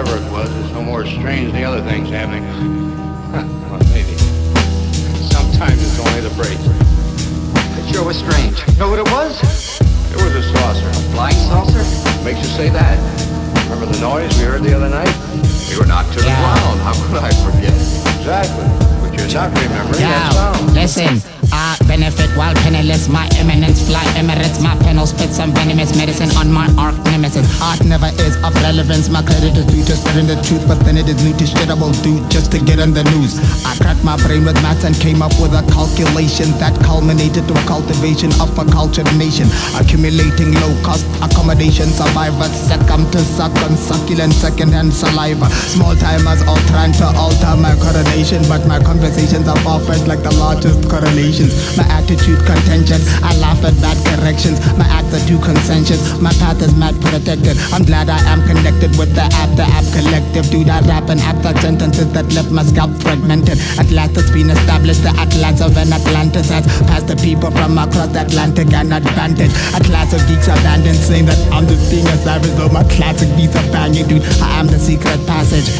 whatever it was is no more strange than the other things happening. Well, maybe. Sometimes it's only the break. It sure was strange. Know what it was? It was a saucer. Flying saucer? Makes you say that. Remember the noise we heard the other night? We were knocked to the ground. How could I forget? Exactly. But you're not remembering that Yo, sound. listen, I benefit while penniless. My eminence fly Emirates. My pen will spit some venomous medicine on my arch nemesis. Art never is of relevance. My credit is due to spreading the truth, but then it is new to shit I will do just to get in the news. I cracked my brain with maths and came up with a calculation that culminated to a cultivation of a cultured nation. Accumulating low-cost accommodation, survivors succumb to suck on succulent second-hand saliva. Small timers all trying to alter my coronation, but my conversations are far-fetched like the largest correlations. My attitude contentious, I laugh at bad corrections. My acts are too conscientious, my path is mad protected. I'm glad I am connected with the app collective. Dude, I rap and abstract sentences that left my scalp fragmented. At last it's been established, the Atlas of an Atlantis has passed the people from across the Atlantic and advantage. A class of geeks abandoned, saying that I'm the thing as savage, though my classic beats are banging. Dude, I am the secret passage.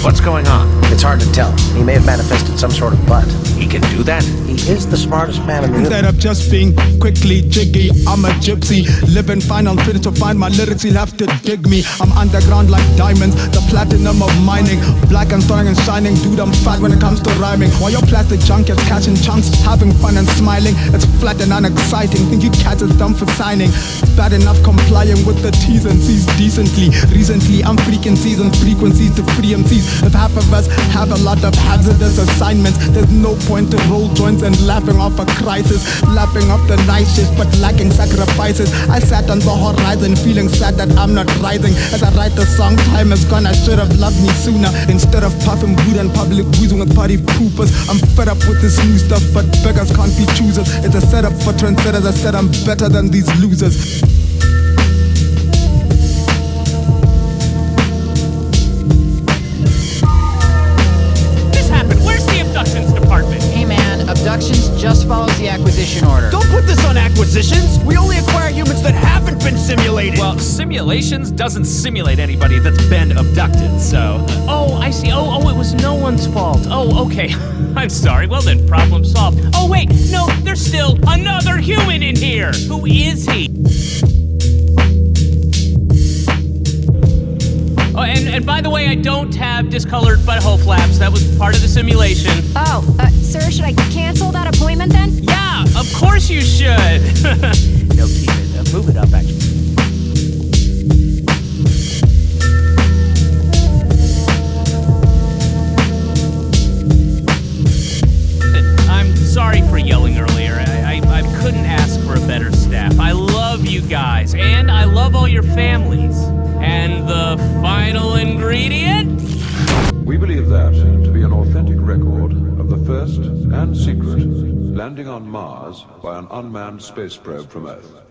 What's going on? It's hard to tell. He may have manifested some sort of butt. He can do that? He is the smartest man in the Instead of just being quickly jiggy, I'm a gypsy. Living fine, I'll finish to find my lyrics, he'll have to dig me. I'm underground like diamonds, the platinum of mining. Black and strong and shining, dude, I'm fat when it comes to rhyming. While your plastic junk is catching chunks, having fun and smiling. It's flat and unexciting, think you cats is dumb for signing. Bad enough complying with the T's and C's decently. Recently, I'm freaking season frequencies to free MCs. If half of us have a lot of hazardous assignments, there's no point to roll joints and laughing off a crisis. Lapping up the nice shit but lacking sacrifices. I sat on the horizon feeling sad that I'm not rising. As I write the song, time is gone, I should have loved me sooner. Instead of puffing good and public boozing with party poopers, I'm fed up with this new stuff, but beggars can't be choosers. It's a setup for trendsetters, I said I'm better than these losers. Abductions just follows the acquisition order. Don't put this on acquisitions! We only acquire humans that haven't been simulated! Well, simulations doesn't simulate anybody that's been abducted, so... Oh, I see. Oh, it was no one's fault. Oh, okay. I'm sorry. Well then, problem solved. Oh, wait. No, there's still another human in here! Who is he? Oh, and by the way, I don't have discolored butthole flaps. That was part of the simulation. Oh, sir, should I cancel that appointment then? Yeah, of course you should. No, keep it. Move it up, actually. I'm sorry for yelling earlier. I couldn't ask for a better staff. I love you guys, and I love all your families. And the final ingredient? We believe that to be an authentic record of the first and secret landing on Mars by an unmanned space probe from Earth.